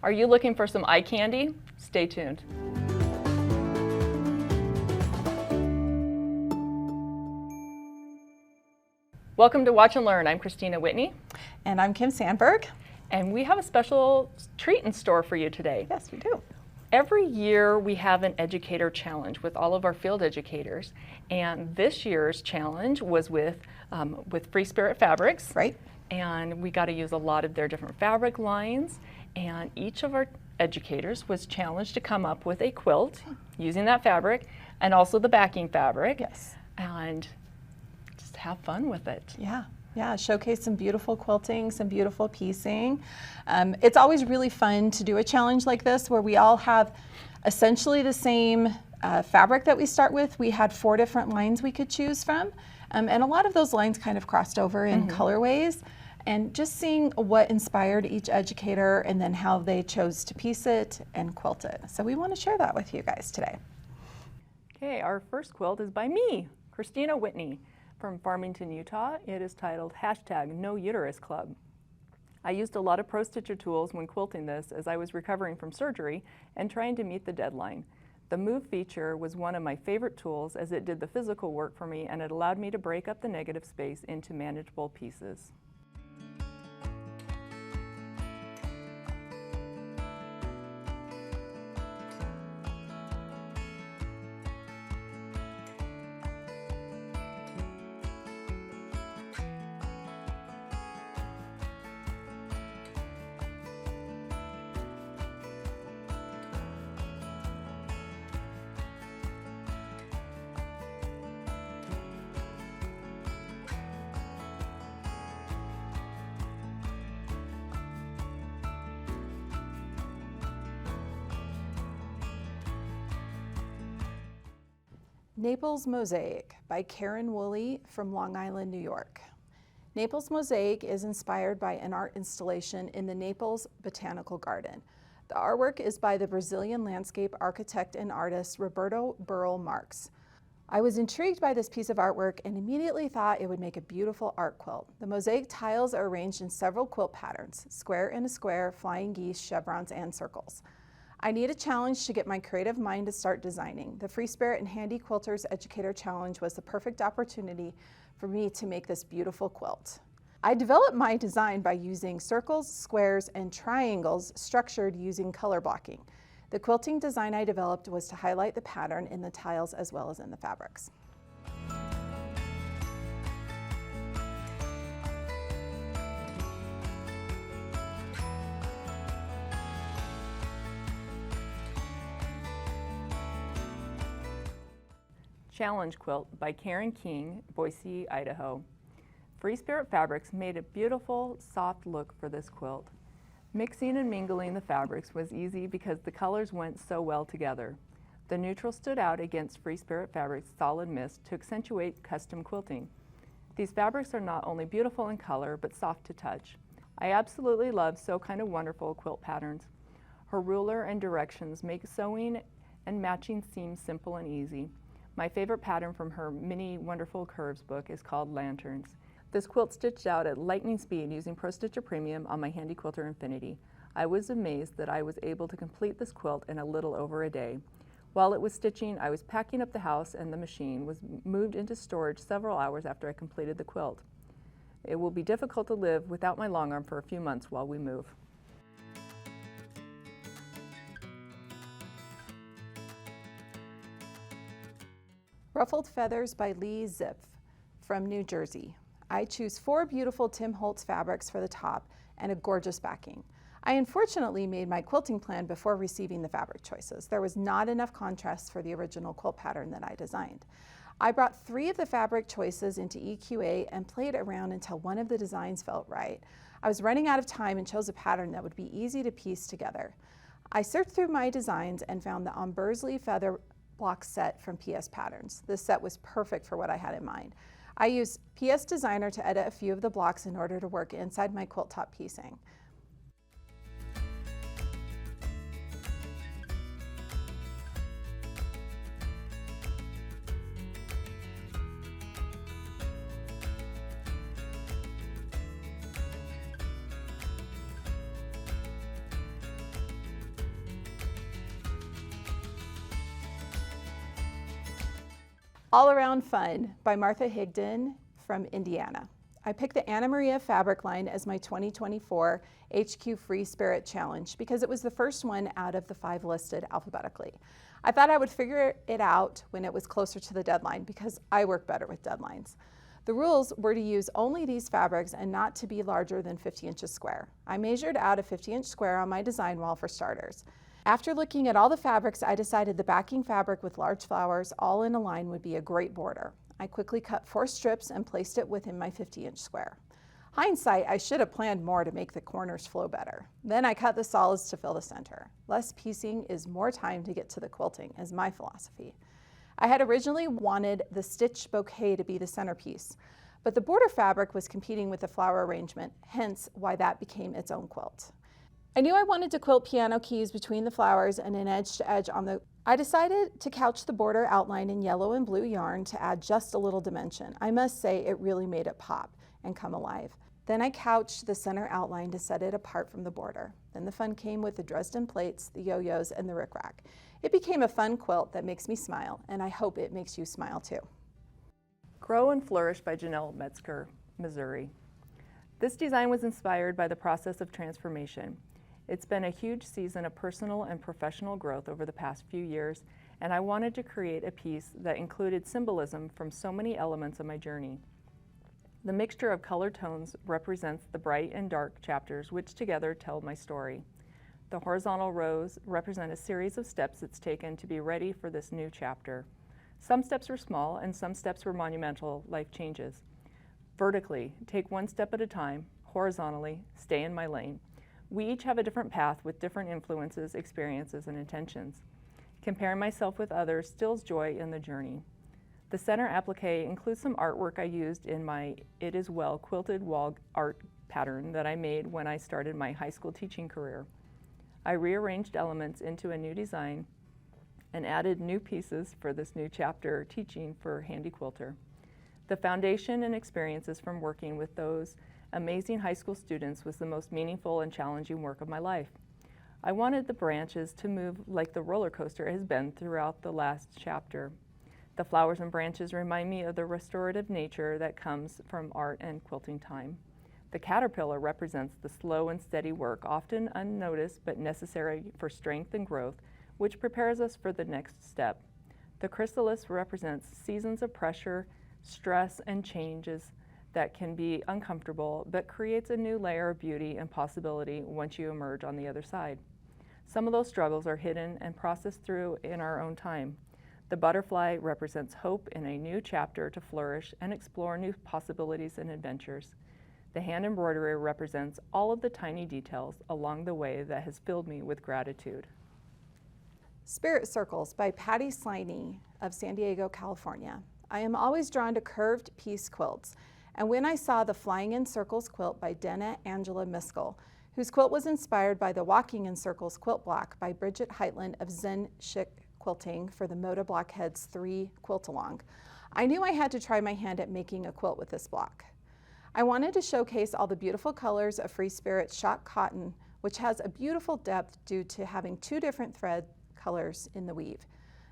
Are you looking for some eye candy? Stay tuned. Welcome to Watch and Learn. I'm Christina Whitney. And I'm Kim Sandberg. And we have a special treat in store for you today. Yes, we do. Every year we have an educator challenge with all of our field educators. And this year's challenge was with FreeSpirit Fabrics. Right. And we got to use a lot of their different fabric lines. And each of our educators was challenged to come up with a quilt using that fabric and also the backing fabric. Yes. And just have fun with it. Yeah, showcase some beautiful quilting, some beautiful piecing. It's always really fun to do a challenge like this where we all have essentially the same fabric that we start with. We had 4 different lines we could choose from. And a lot of those lines kind of crossed over in colorways. And just seeing what inspired each educator and then how they chose to piece it and quilt it. So we want to share that with you guys today. Okay, our first quilt is by me, Christina Whitney, from Farmington, Utah. It is titled #NoUterusClub. I used a lot of Pro Stitcher tools when quilting this as I was recovering from surgery and trying to meet the deadline. The Move feature was one of my favorite tools as it did the physical work for me and it allowed me to break up the negative space into manageable pieces. Naples Mosaic by Karen Woolley from Long Island, New York. Naples Mosaic is inspired by an art installation in the Naples Botanical Garden. The artwork is by the Brazilian landscape architect and artist Roberto Burle Marx. I was intrigued by this piece of artwork and immediately thought it would make a beautiful art quilt. The mosaic tiles are arranged in several quilt patterns, square in a square, flying geese, chevrons, and circles. I need a challenge to get my creative mind to start designing. The FreeSpirit and Handi Quilters Educator Challenge was the perfect opportunity for me to make this beautiful quilt. I developed my design by using circles, squares, and triangles structured using color blocking. The quilting design I developed was to highlight the pattern in the tiles as well as in the fabrics. Challenge Quilt by Karen King, Boise, Idaho. FreeSpirit Fabrics made a beautiful, soft look for this quilt. Mixing and mingling the fabrics was easy because the colors went so well together. The neutral stood out against FreeSpirit Fabrics' solid mist to accentuate custom quilting. These fabrics are not only beautiful in color, but soft to touch. I absolutely love So Kind of Wonderful quilt patterns. Her ruler and directions make sewing and matching seem simple and easy. My favorite pattern from her Mini Wonderful Curves book is called Lanterns. This quilt stitched out at lightning speed using Pro Stitcher Premium on my Handi Quilter Infinity. I was amazed that I was able to complete this quilt in a little over a day. While it was stitching, I was packing up the house and the machine was moved into storage several hours after I completed the quilt. It will be difficult to live without my Longarm for a few months while we move. Ruffled Feathers by Leigh Zipf from New Jersey. I choose 4 beautiful Tim Holtz fabrics for the top and a gorgeous backing. I unfortunately made my quilting plan before receiving the fabric choices. There was not enough contrast for the original quilt pattern that I designed. I brought 3 of the fabric choices into EQA and played around until one of the designs felt right. I was running out of time and chose a pattern that would be easy to piece together. I searched through my designs and found the Ombersley feather block set from PS Patterns. This set was perfect for what I had in mind. I used PS Designer to edit a few of the blocks in order to work inside my quilt top piecing. All Around Fun by Martha Higdon from Indiana. I picked the Anna Maria fabric line as my 2024 HQ FreeSpirit challenge because it was the first one out of the 5 listed alphabetically. I thought I would figure it out when it was closer to the deadline because I work better with deadlines. The rules were to use only these fabrics and not to be larger than 50 inches square. I measured out a 50-inch square on my design wall for starters. After looking at all the fabrics, I decided the backing fabric with large flowers all in a line would be a great border. I quickly cut 4 strips and placed it within my 50-inch square. Hindsight, I should have planned more to make the corners flow better. Then I cut the solids to fill the center. Less piecing is more time to get to the quilting, is my philosophy. I had originally wanted the stitch bouquet to be the centerpiece, but the border fabric was competing with the flower arrangement, hence why that became its own quilt. I knew I wanted to quilt piano keys between the flowers and an edge to edge on the. I decided to couch the border outline in yellow and blue yarn to add just a little dimension. I must say it really made it pop and come alive. Then I couched the center outline to set it apart from the border. Then the fun came with the Dresden plates, the yo-yos, and the rickrack. It became a fun quilt that makes me smile, and I hope it makes you smile too. Grow and Flourish by Janelle Metzger, Missouri. This design was inspired by the process of transformation. It's been a huge season of personal and professional growth over the past few years, and I wanted to create a piece that included symbolism from so many elements of my journey. The mixture of color tones represents the bright and dark chapters which together tell my story. The horizontal rows represent a series of steps it's taken to be ready for this new chapter. Some steps were small and some steps were monumental life changes. Vertically, take one step at a time. Horizontally, stay in my lane. We each have a different path with different influences, experiences, and intentions. Comparing myself with others stills joy in the journey. The center applique includes some artwork I used in my It Is Well quilted wall art pattern that I made when I started my high school teaching career. I rearranged elements into a new design and added new pieces for this new chapter teaching for Handi Quilter. The foundation and experiences from working with those amazing high school students was the most meaningful and challenging work of my life. I wanted the branches to move like the roller coaster has been throughout the last chapter. The flowers and branches remind me of the restorative nature that comes from art and quilting time. The caterpillar represents the slow and steady work, often unnoticed but necessary for strength and growth, which prepares us for the next step. The chrysalis represents seasons of pressure, stress, and changes that can be uncomfortable, but creates a new layer of beauty and possibility once you emerge on the other side. Some of those struggles are hidden and processed through in our own time. The butterfly represents hope in a new chapter to flourish and explore new possibilities and adventures. The hand embroidery represents all of the tiny details along the way that has filled me with gratitude. Spirit Circles by Patty Sliney of San Diego, California. I am always drawn to curved piece quilts, and when I saw the Flying in Circles quilt by Dena Angela Miskell, whose quilt was inspired by the Walking in Circles quilt block by Bridget Heitland of Zen Chic Quilting for the Moda Blockheads 3 quilt along, I knew I had to try my hand at making a quilt with this block. I wanted to showcase all the beautiful colors of FreeSpirit shot cotton, which has a beautiful depth due to having 2 different thread colors in the weave.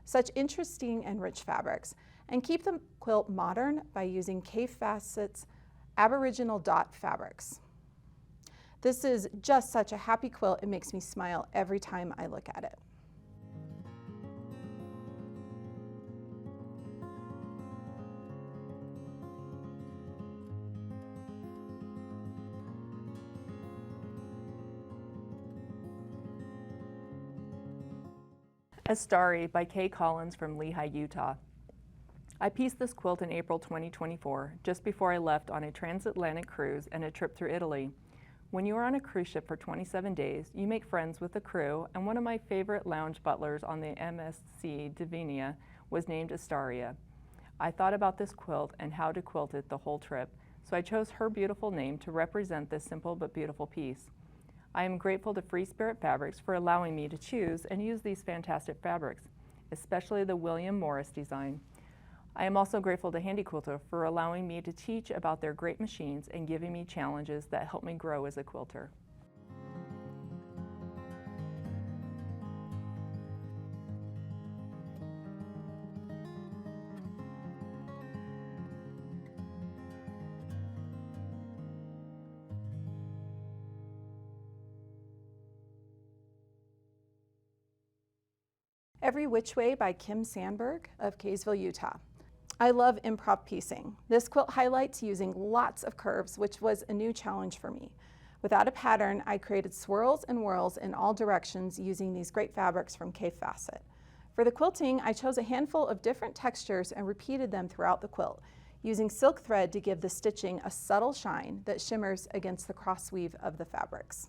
Such interesting and rich fabrics, and keep the quilt modern by using Kaye Facet's Aboriginal dot fabrics. This is just such a happy quilt, it makes me smile every time I look at it. Estaria by Kaye Collins from Leigh, Utah. I pieced this quilt in April 2024, just before I left on a transatlantic cruise and a trip through Italy. When you are on a cruise ship for 27 days, you make friends with the crew, and one of my favorite lounge butlers on the MSC Divinia was named Estaria. I thought about this quilt and how to quilt it the whole trip, so I chose her beautiful name to represent this simple but beautiful piece. I am grateful to FreeSpirit Fabrics for allowing me to choose and use these fantastic fabrics, especially the William Morris design. I am also grateful to Handi Quilter for allowing me to teach about their great machines and giving me challenges that help me grow as a quilter. Every Which Way by Kim Sandberg of Kaysville, Utah. I love improv piecing. This quilt highlights using lots of curves, which was a new challenge for me. Without a pattern, I created swirls and whirls in all directions using these great fabrics from Kaye Facet. For the quilting, I chose a handful of different textures and repeated them throughout the quilt, using silk thread to give the stitching a subtle shine that shimmers against the cross weave of the fabrics.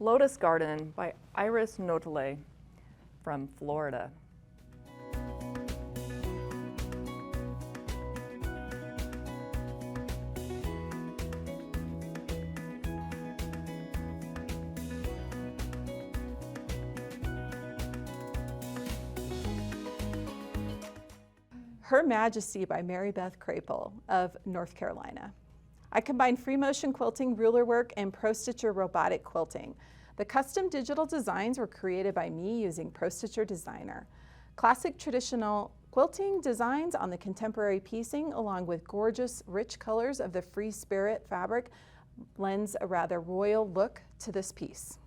Lotus Garden by Iris Notele from Florida. Her Majesty by Beth of North Carolina. I combined free motion quilting, ruler work, and Pro Stitcher robotic quilting. The custom digital designs were created by me using Pro Stitcher Designer. Classic traditional quilting designs on the contemporary piecing, along with gorgeous, rich colors of the FreeSpirit fabric, lends a rather royal look to this piece.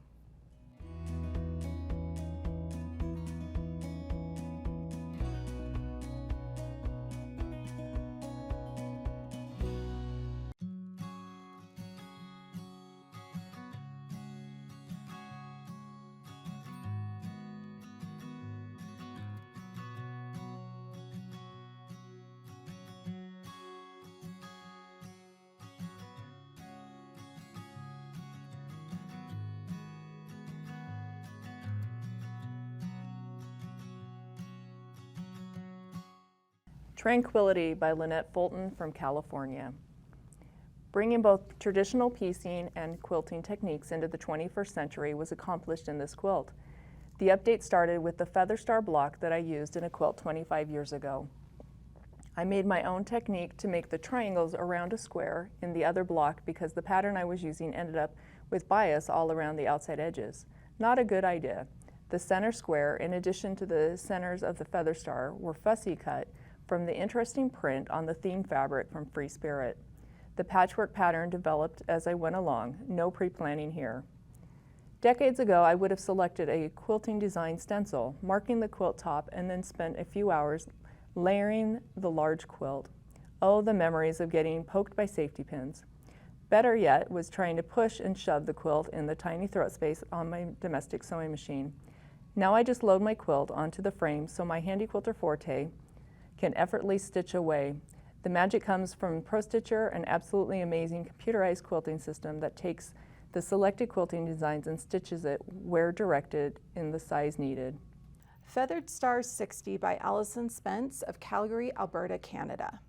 Tranquility by Lynette Fulton from California. Bringing both traditional piecing and quilting techniques into the 21st century was accomplished in this quilt. The update started with the Feather Star block that I used in a quilt 25 years ago. I made my own technique to make the triangles around a square in the other block because the pattern I was using ended up with bias all around the outside edges. Not a good idea. The center square, in addition to the centers of the Feather Star, were fussy cut from the interesting print on the theme fabric from FreeSpirit. The patchwork pattern developed as I went along, no pre-planning here. Decades ago, I would have selected a quilting design stencil, marking the quilt top, and then spent a few hours layering the large quilt. Oh, the memories of getting poked by safety pins. Better yet was trying to push and shove the quilt in the tiny throat space on my domestic sewing machine. Now I just load my quilt onto the frame so my Handi Quilter Forte can effortlessly stitch away. The magic comes from Pro Stitcher, an absolutely amazing computerized quilting system that takes the selected quilting designs and stitches it where directed in the size needed. Feathered Stars 60 by Allison Spence of Calgary, Alberta, Canada.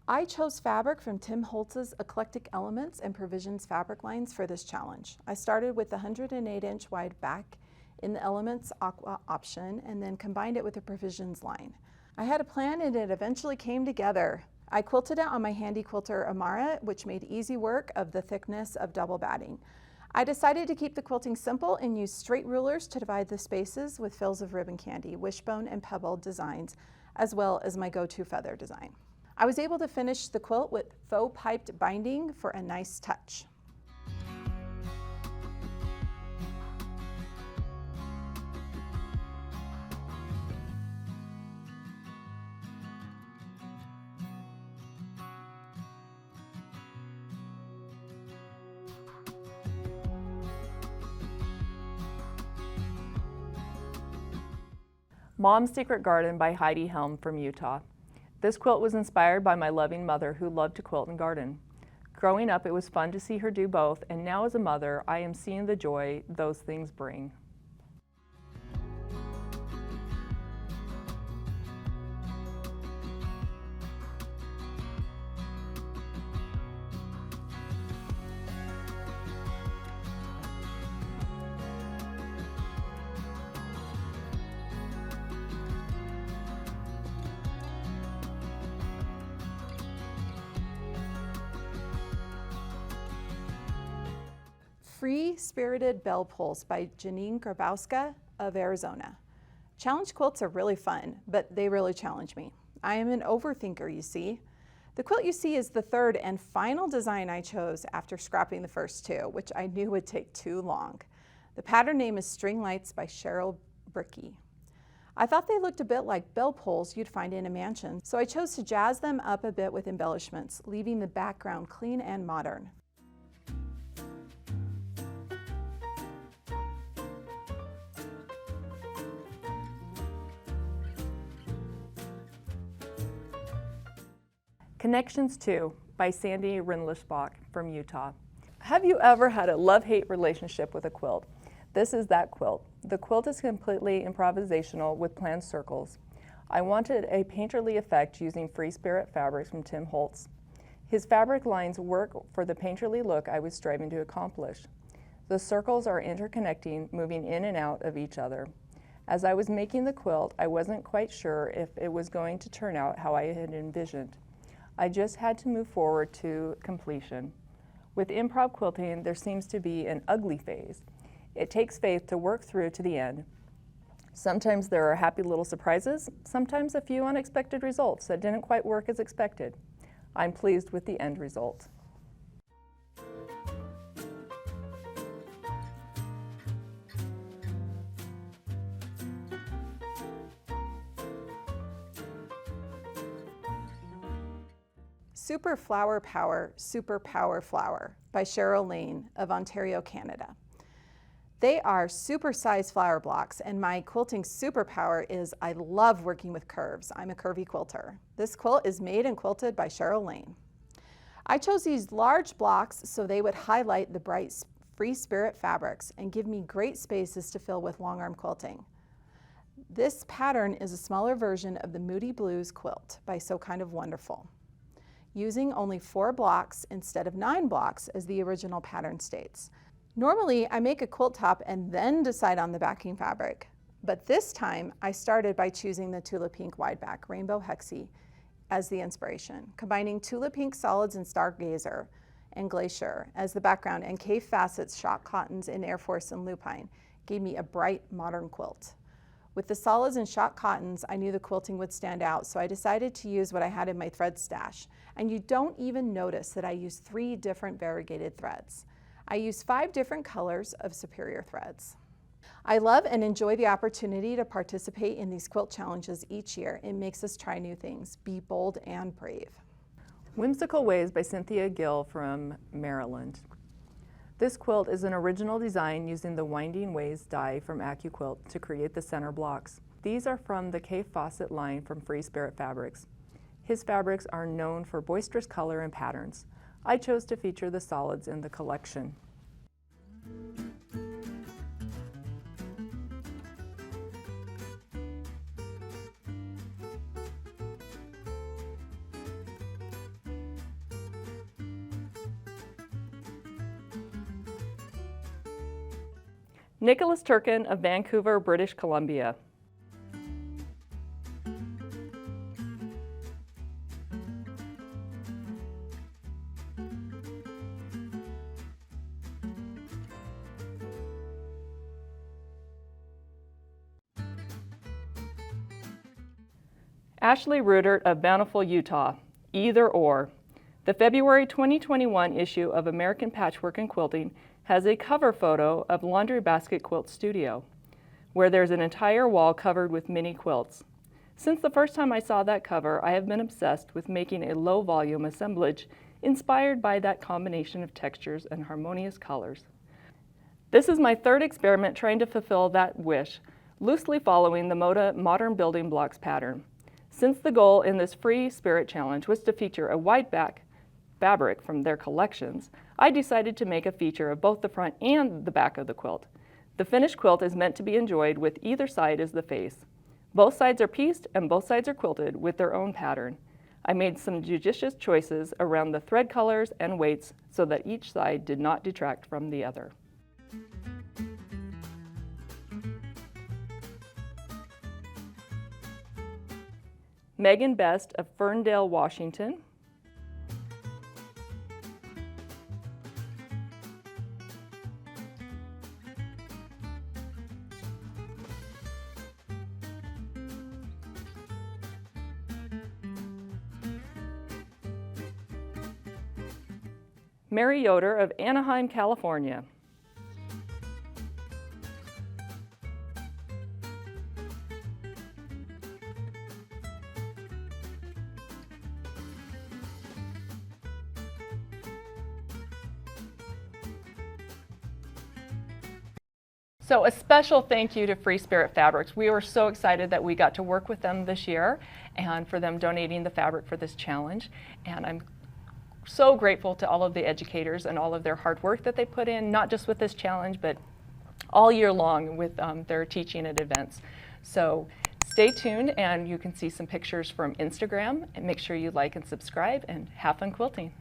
I chose fabric from Tim Holtz's Eclectic Elements and Provisions fabric lines for this challenge. I started with the 108-inch wide back in the Elements Aqua option and then combined it with the Provisions line. I had a plan and it eventually came together. I quilted it on my Handi Quilter Amara, which made easy work of the thickness of double batting. I decided to keep the quilting simple and use straight rulers to divide the spaces with fills of ribbon candy, wishbone, and pebble designs, as well as my go-to feather design. I was able to finish the quilt with faux piped binding for a nice touch. Mom's Secret Garden by Heidi Helm from Utah. This quilt was inspired by my loving mother who loved to quilt and garden. Growing up, it was fun to see her do both, and now as a mother, I am seeing the joy those things bring. Free-Spirited Bell Pulls by Janine Grabowska of Arizona. Challenge quilts are really fun, but they really challenge me. I am an overthinker, you see. The quilt you see is the third and final design I chose after scrapping the first two, which I knew would take too long. The pattern name is String Lights by Cheryl Brickey. I thought they looked a bit like bell pulls you'd find in a mansion, so I chose to jazz them up a bit with embellishments, leaving the background clean and modern. Connections 2 by Sandy Rindlischbach from Utah. Have you ever had a love-hate relationship with a quilt? This is that quilt. The quilt is completely improvisational with planned circles. I wanted a painterly effect using FreeSpirit fabrics from Tim Holtz. His fabric lines work for the painterly look I was striving to accomplish. The circles are interconnecting, moving in and out of each other. As I was making the quilt, I wasn't quite sure if it was going to turn out how I had envisioned. I just had to move forward to completion. With improv quilting, there seems to be an ugly phase. It takes faith to work through to the end. Sometimes there are happy little surprises, sometimes a few unexpected results that didn't quite work as expected. I'm pleased with the end result. Super Flower Power, Super Power Flower by Cheryl Leigh of Ontario, Canada. They are super-sized flower blocks, and my quilting superpower is I love working with curves. I'm a curvy quilter. This quilt is made and quilted by Cheryl Leigh. I chose these large blocks so they would highlight the bright FreeSpirit fabrics and give me great spaces to fill with longarm quilting. This pattern is a smaller version of the Moody Blues quilt by So Kind of Wonderful, using only 4 blocks instead of 9 blocks as the original pattern states. Normally, I make a quilt top and then decide on the backing fabric, but this time I started by choosing the Tulip Pink Wide Back Rainbow Hexie as the inspiration, combining Tulip Pink Solids and Stargazer and Glacier as the background, and Kaye Facets Shock Cottons in Air Force and Lupine gave me a bright, modern quilt. With the solids and shock cottons, I knew the quilting would stand out, so I decided to use what I had in my thread stash. And you don't even notice that I used 3 different variegated threads. I used 5 different colors of superior threads. I love and enjoy the opportunity to participate in these quilt challenges each year. It makes us try new things, be bold and brave. Whimsical Ways by Cynthia Gill from Maryland. This quilt is an original design using the Winding Ways die from AccuQuilt to create the center blocks. These are from the Kaye Fawcett line from FreeSpirit Fabrics. His fabrics are known for boisterous color and patterns. I chose to feature the solids in the collection. Nicholas Turkin of Vancouver, British Columbia. Ashley Rudert of Bountiful, Utah. Either or. The February 2021 issue of American Patchwork and Quilting has a cover photo of Laundry Basket Quilt Studio, where there's an entire wall covered with mini quilts. Since the first time I saw that cover, I have been obsessed with making a low-volume assemblage inspired by that combination of textures and harmonious colors. This is my 3rd experiment trying to fulfill that wish, loosely following the Moda Modern Building Blocks pattern. Since the goal in this FreeSpirit challenge was to feature a wide back fabric from their collections, I decided to make a feature of both the front and the back of the quilt. The finished quilt is meant to be enjoyed with either side as the face. Both sides are pieced and both sides are quilted with their own pattern. I made some judicious choices around the thread colors and weights so that each side did not detract from the other. Megan Best of Ferndale, Washington. Mary Yoder of Anaheim, California. So a special thank you to FreeSpirit Fabrics. We were so excited that we got to work with them this year and for them donating the fabric for this challenge. And I'm so grateful to all of the educators and all of their hard work that they put in, not just with this challenge, but all year long with their teaching at events. So stay tuned and you can see some pictures from Instagram, and make sure you like and subscribe and have fun quilting.